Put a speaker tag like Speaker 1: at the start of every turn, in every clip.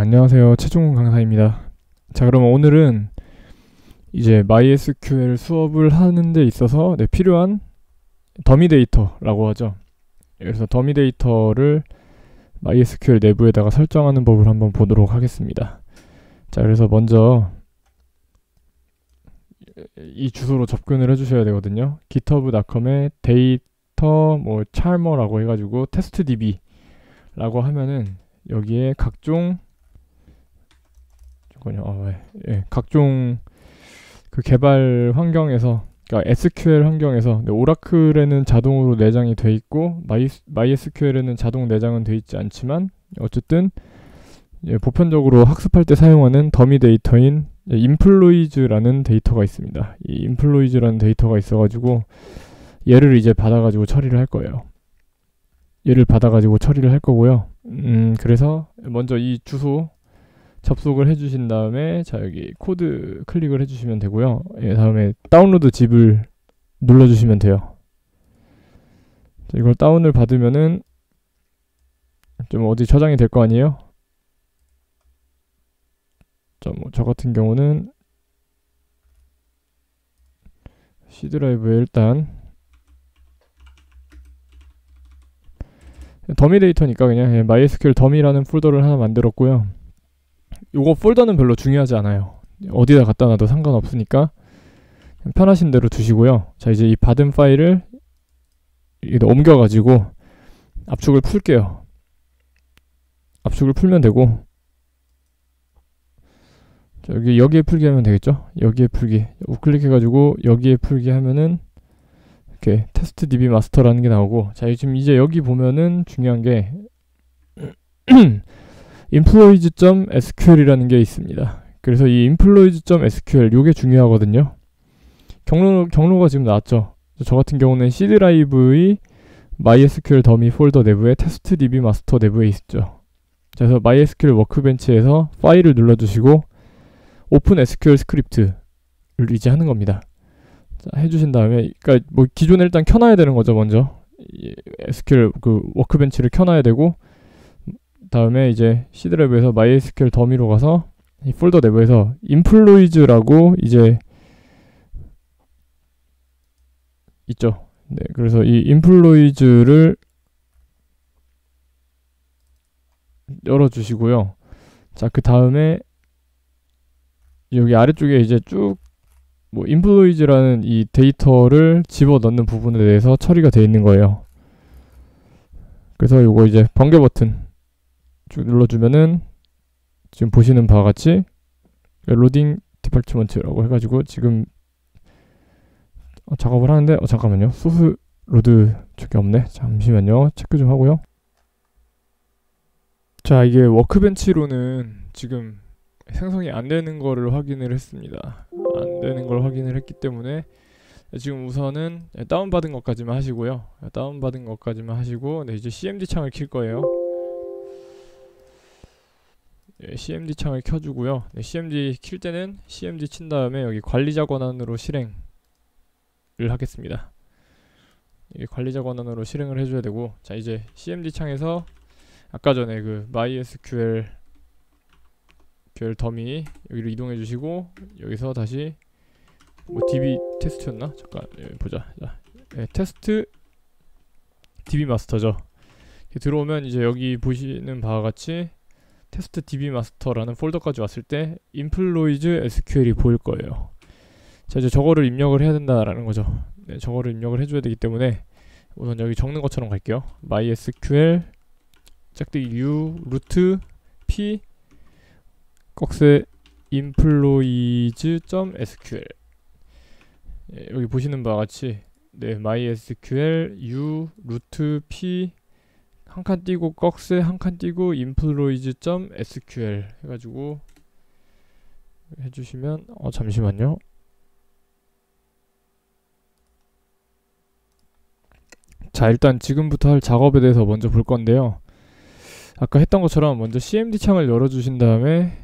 Speaker 1: 안녕하세요. 최종훈 강사입니다. 자, 그럼 오늘은 이제 MySQL 수업을 하는 데 있어서 필요한 더미 데이터라고 하죠. 그래서 더미 데이터를 MySQL 내부에다가 설정하는 법을 한번 보도록 하겠습니다. 자, 그래서 먼저 이 주소로 접근을 해주셔야 되거든요. github.com에 데이터 charmer라고 해가지고 testdb라고 하면은 여기에 각종 각종 그 개발 환경에서, 그러니까 SQL 환경에서 오라클에는 자동으로 내장이 돼 있고 MySQL에는 자동 내장은 돼 있지 않지만 어쨌든 보편적으로 학습할 때 사용하는 더미 데이터인 employees라는 데이터가 있습니다. 이 employees라는 데이터가 있어가지고 얘를 이제 받아가지고 처리를 할 거예요. 얘를 받아가지고 처리를 할 거고요. 그래서 먼저 이 주소 접속을 해주신 다음에 자, 여기 코드 클릭을 해주시면 되고요. 다음에 다운로드 짚을 눌러주시면 돼요. 자, 이걸 다운을 받으면은 좀 어디 저장이 될 거 아니에요? 저 같은 경우는 C 드라이브에 일단 더미 데이터니까 그냥 MySQL 더미라는 폴더를 하나 만들었고요. 요거 폴더는 별로 중요하지 않아요. 어디다 갖다 놔도 상관없으니까 편하신 대로 두시고요. 자, 이제 이 받은 파일을 여기다 옮겨가지고 압축을 풀게요. 압축을 풀면 되고, 자, 여기에 풀기 하면 되겠죠? 여기에 풀기 우클릭해가지고 여기에 풀기 하면은 이렇게 testdb master라는 게 나오고, 자, 지금 이제 여기 보면은 중요한 게 employees.sql이라는 게 있습니다. 그래서 이 employees.sql 요게 중요하거든요. 경로가 지금 나왔죠. 저 같은 경우는 C 드라이브의 MySQL 더미 폴더 내부에 testdb master 내부에 있죠. 그래서 MySQL 워크벤치에서 파일을 눌러주시고 오픈 SQL 스크립트를 이제 하는 겁니다. 자, 해주신 다음에, 그러니까 기존에 일단 켜놔야 되는 거죠. 먼저 SQL 그 워크벤치를 켜놔야 되고, 다음에 이제 C 드라이브에서 MySQL 더미로 가서 이 폴더 내부에서 employees라고 이제 있죠. 네, 그래서 이 employees를 열어주시고요. 자, 그 다음에 여기 아래쪽에 이제 쭉 employees라는 이 데이터를 집어넣는 부분에 대해서 처리가 되어 있는 거예요. 그래서 요거 이제 번개 버튼 쭉 눌러주면은 지금 보시는 바와 같이 로딩 디파트먼트라고 해가지고 지금 작업을 하는데, 잠깐만요. 소스 로드 저게 없네. 잠시만요. 체크 좀 하고요. 자, 이게 워크벤치로는 지금 생성이 안 되는 거를 확인을 했습니다. 안 되는 걸 확인을 했기 때문에 지금 우선은 다운받은 것까지만 하시고요. 다운받은 것까지만 하시고, 이제 CMD 창을 킬 거예요. CMD 창을 켜주고요. CMD 킬 때는 CMD 친 다음에 여기 관리자 권한으로 실행을 하겠습니다. 관리자 권한으로 실행을 해줘야 되고, 자, 이제 CMD 창에서 아까 전에 그 MySQL 더미 여기로 이동해 주시고, 여기서 다시 DB 테스트였나? 잠깐 보자. 자, 테스트 DB 마스터죠. 들어오면 이제 여기 보시는 바와 같이 테스트 DB 마스터라는 폴더까지 왔을 때 employees SQL이 보일 거예요. 자, 이제 저거를 입력을 해야 된다라는 거죠. 네, 저거를 입력을 해줘야 되기 때문에 우선 여기 적는 것처럼 갈게요. MySQL 짝대기 U 루트 P 꺽쇠 employees.sql. 여기 보시는 바와 같이 MySQL U 루트 P 한 칸 띄고 꺽쇠 한 칸 띄고 employees.sql 해가지고 해주시면, 잠시만요. 자, 일단 지금부터 할 작업에 대해서 먼저 볼 건데요. 아까 했던 것처럼 먼저 CMD 창을 열어주신 다음에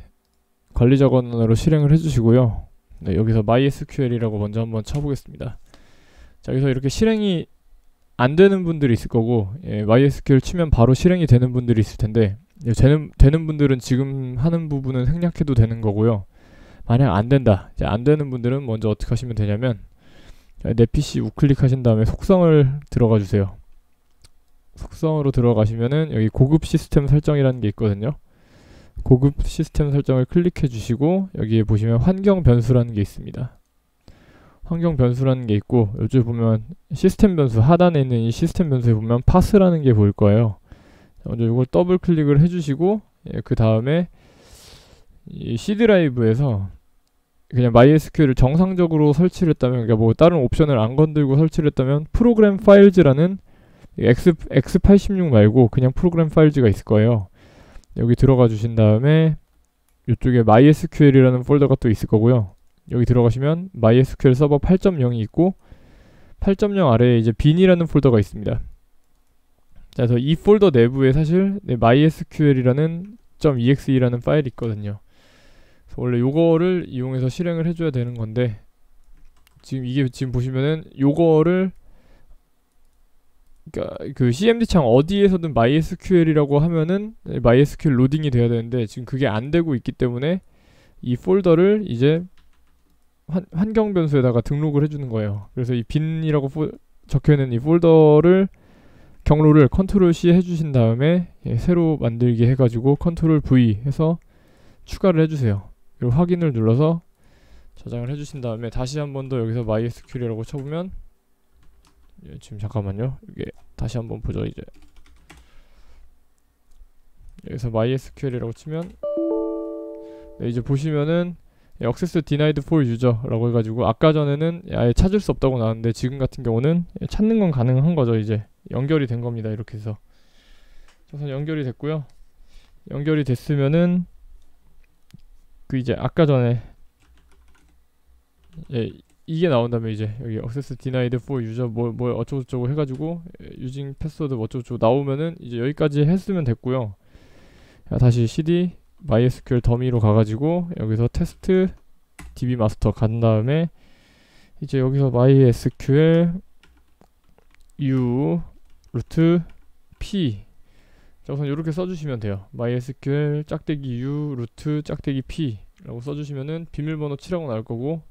Speaker 1: 관리자 권한으로 실행을 해주시고요. 네, 여기서 MySQL이라고 먼저 한번 쳐보겠습니다. 자, 여기서 이렇게 실행이 안 되는 분들이 있을 거고, MySQL 치면 바로 실행이 되는 분들이 있을 텐데, 되는 분들은 지금 하는 부분은 생략해도 되는 거고요. 만약 안 된다, 이제 안 되는 분들은 먼저 어떻게 하시면 되냐면, 내 PC 우클릭 하신 다음에 속성을 들어가 주세요. 속성으로 들어가시면은 여기 고급 시스템 설정이라는 게 있거든요. 고급 시스템 설정을 클릭해 주시고 여기에 보시면 환경 변수라는 게 있습니다. 환경 변수라는 게 있고, 요즘 보면 시스템 변수 하단에 있는 이 시스템 변수에 보면 파스라는 게 보일 거예요. 먼저 이걸 더블 클릭을 해주시고, 그 다음에 이 C 드라이브에서 그냥 MySQL을 정상적으로 설치를 했다면, 그러니까 뭐 다른 옵션을 안 건들고 설치를 했다면 프로그램 파일즈라는 X86 말고 그냥 프로그램 파일즈가 있을 거예요. 여기 들어가 주신 다음에 이쪽에 MySQL이라는 폴더가 또 있을 거고요. 여기 들어가시면 MySQL 서버 8.0이 있고 8.0 아래에 이제 bin이라는 폴더가 있습니다. 자, 그래서 이 폴더 내부에 사실 MySQL이라는 .exe라는 파일이 있거든요. 그래서 원래 요거를 이용해서 실행을 해줘야 되는 건데, 지금 보시면은 요거를, 그러니까 그 CMD 창 어디에서든 MySQL이라고 하면은 MySQL 로딩이 돼야 되는데 지금 그게 안 되고 있기 때문에 이 폴더를 이제 환경 변수에다가 등록을 해주는 거예요. 그래서 이 bin이라고 적혀있는 이 폴더를 경로를 컨트롤 C 해주신 다음에 새로 만들기 해가지고 컨트롤 V 해서 추가를 해주세요. 그리고 확인을 눌러서 저장을 해주신 다음에 다시 한 번 더 여기서 MySQL이라고 쳐보면, 지금 잠깐만요. 이게 다시 한번 보죠. 이제 여기서 MySQL이라고 치면, 이제 보시면은 Access Denied for User라고 해가지고 아까 전에는 아예 찾을 수 없다고 나왔는데 지금 같은 경우는 찾는 건 가능한 거죠. 이제 연결이 된 겁니다. 이렇게 해서 우선 연결이 됐고요. 연결이 됐으면은 그 이제 아까 전에 이게 나온다면 이제 여기 Access Denied for User 뭐 어쩌고저쩌고 해가지고 Using Password 어쩌고저쩌고 나오면은 이제 여기까지 했으면 됐고요. 다시 cd MySQL 더미로 가가지고 여기서 테스트 db 마스터 간 다음에 이제 여기서 MySQL u 루트 p, 자, 우선 이렇게 써주시면 돼요. MySQL 짝대기 u 루트 짝대기 p 라고 써주시면은 비밀번호 7하고 나올 거고,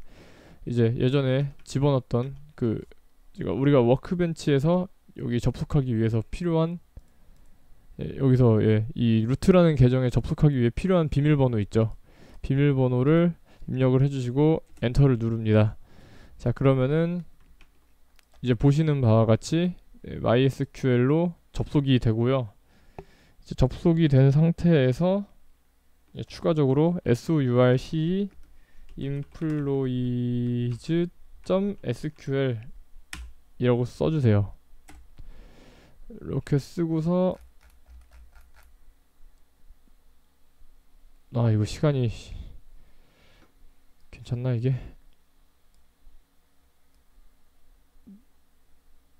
Speaker 1: 이제 예전에 집어넣었던 그 우리가 워크벤치에서 여기 접속하기 위해서 필요한, 여기서 이 루트라는 계정에 접속하기 위해 필요한 비밀번호 있죠. 비밀번호를 입력을 해주시고 엔터를 누릅니다. 자, 그러면은 이제 보시는 바와 같이 MySQL로 접속이 되고요. 이제 접속이 된 상태에서 추가적으로 sourc employees.sql 이라고 써주세요. 이렇게 쓰고서, 이거 시간이 괜찮나 이게?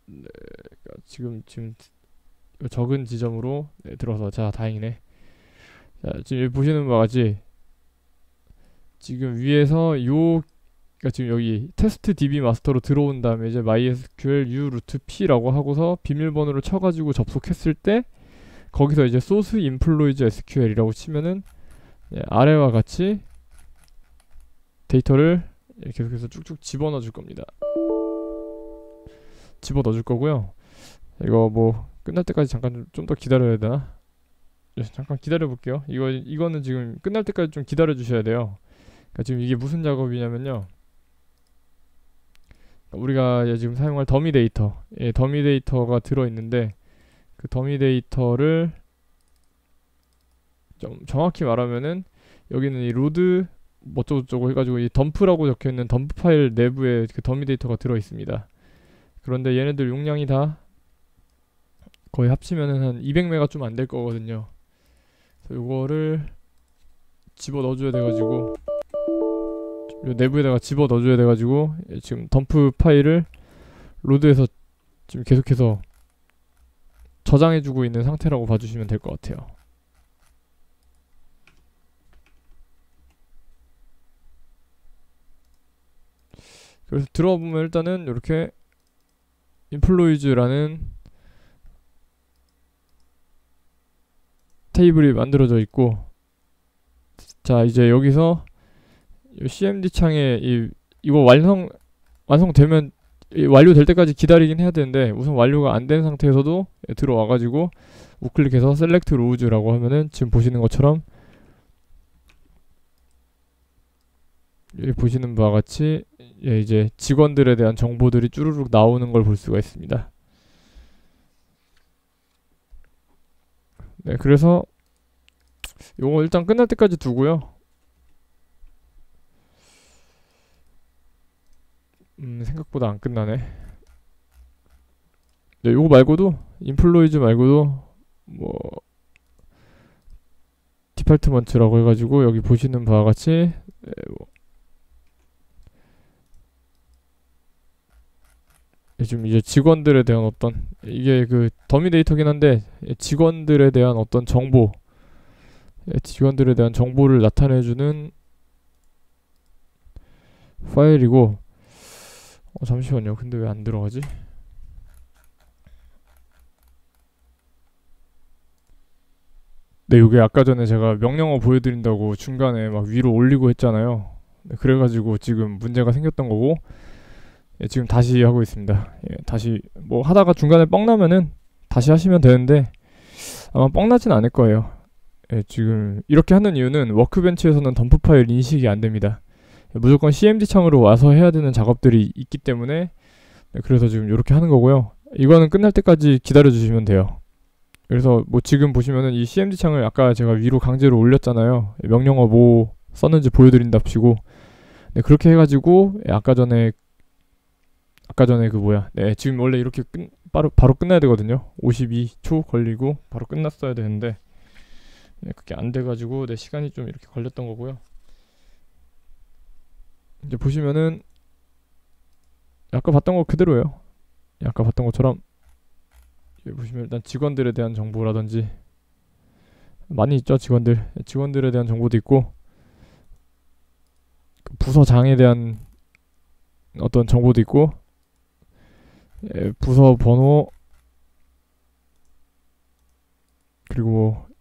Speaker 1: 네, 지금 적은 지점으로 들어서, 자, 다행이네. 자, 지금 여기 보시는 바와 같이 지금 위에서 그러니까 지금 여기 테스트 db 마스터로 들어온 다음에 이제 MySQL u 루트 p라고 하고서 비밀번호를 쳐가지고 접속했을 때 거기서 이제 source employees SQL이라고 치면은 아래와 같이 데이터를 계속해서 쭉쭉 집어넣어 줄 겁니다. 집어넣어 줄 거고요. 이거 뭐 끝날 때까지 잠깐 좀 더 기다려야 되나? 잠깐 기다려 볼게요. 이거는 지금 끝날 때까지 좀 기다려 주셔야 돼요. 그러니까 지금 이게 무슨 작업이냐면요, 우리가 지금 사용할 더미 데이터, 더미 데이터가 들어있는데 그 더미 데이터를 좀 정확히 말하면은 여기는 이 로드 어쩌고저쩌고 해가지고 이 덤프라고 적혀있는 덤프 파일 내부에 그 더미 데이터가 들어있습니다. 그런데 얘네들 용량이 다 거의 합치면은 한 200메가 좀 안 될 거거든요. 그래서 요거를 집어 넣어줘야 돼가지고, 요 내부에다가 집어 넣어줘야 돼가지고 지금 덤프 파일을 로드에서 지금 계속해서 저장해주고 있는 상태라고 봐주시면 될 것 같아요. 그래서 들어보면 일단은 이렇게 employees라는 테이블이 만들어져 있고, 자 이제 여기서 이 CMD 창에 이거 완성되면 완료될 때까지 기다리긴 해야 되는데, 우선 완료가 안 된 상태에서도 들어와가지고 우클릭해서 셀렉트 로우즈라고 하면은 지금 보시는 것처럼 여기 보시는 바와 같이 이제 직원들에 대한 정보들이 쭈루룩 나오는 걸 볼 수가 있습니다. 네, 그래서 요거 일단 끝날 때까지 두고요. 생각보다 안 끝나네. 네, 요거 말고도 인플로이즈 말고도 뭐 디파트먼트라고 해가지고 여기 보시는 바와 같이 지금 이제 직원들에 대한 어떤, 이게 그 더미 데이터긴 한데 직원들에 대한 어떤 정보, 직원들에 대한 정보를 나타내주는 파일이고, 잠시만요. 근데 왜 안 들어가지? 네, 요게 아까 전에 제가 명령어 보여드린다고 중간에 막 위로 올리고 했잖아요. 네, 그래가지고 지금 문제가 생겼던 거고, 지금 다시 하고 있습니다. 다시 뭐 하다가 중간에 뻥 나면은 다시 하시면 되는데 아마 뻥 나진 않을 거예요. 지금 이렇게 하는 이유는 워크벤치에서는 덤프 파일 인식이 안 됩니다. 무조건 CMD 창으로 와서 해야 되는 작업들이 있기 때문에, 그래서 지금 이렇게 하는 거고요. 이거는 끝날 때까지 기다려 주시면 돼요. 그래서 뭐 지금 보시면은 이 CMD 창을 아까 제가 위로 강제로 올렸잖아요. 명령어 뭐 썼는지 보여드린답시고, 네, 그렇게 해가지고 아까 전에 그 뭐야, 네, 지금 원래 이렇게 바로 끝나야 되거든요. 52초 걸리고 바로 끝났어야 되는데, 네, 그게 안 돼가지고 내 시간이 좀 이렇게 걸렸던 거고요. 이제 보시면은 아까 봤던 거 그대로예요. 아까 봤던 것처럼 여기 보시면 일단 직원들에 대한 정보라든지 많이 있죠. 직원들에 대한 정보도 있고, 부서장에 대한 어떤 정보도 있고, 부서 번호, 그리고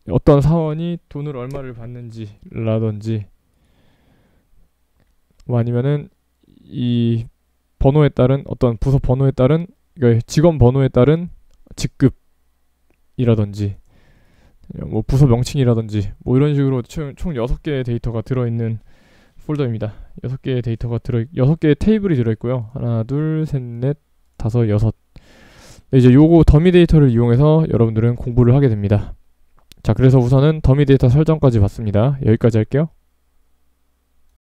Speaker 1: 뭐 어떤 사원이 돈을 얼마를 받는지라든지, 뭐 아니면은 이 번호에 따른 어떤 부서 번호에 따른, 그러니까 직원 번호에 따른 직급이라든지, 뭐 부서 명칭이라든지, 뭐 이런 식으로 총 6개의 데이터가 들어있는 폴더입니다. 6개의 테이블이 들어있고요. 하나, 둘, 셋, 넷, 다섯, 여섯. 이제 요거 더미 데이터를 이용해서 여러분들은 공부를 하게 됩니다. 자, 그래서 우선은 더미 데이터 설정까지 봤습니다. 여기까지 할게요.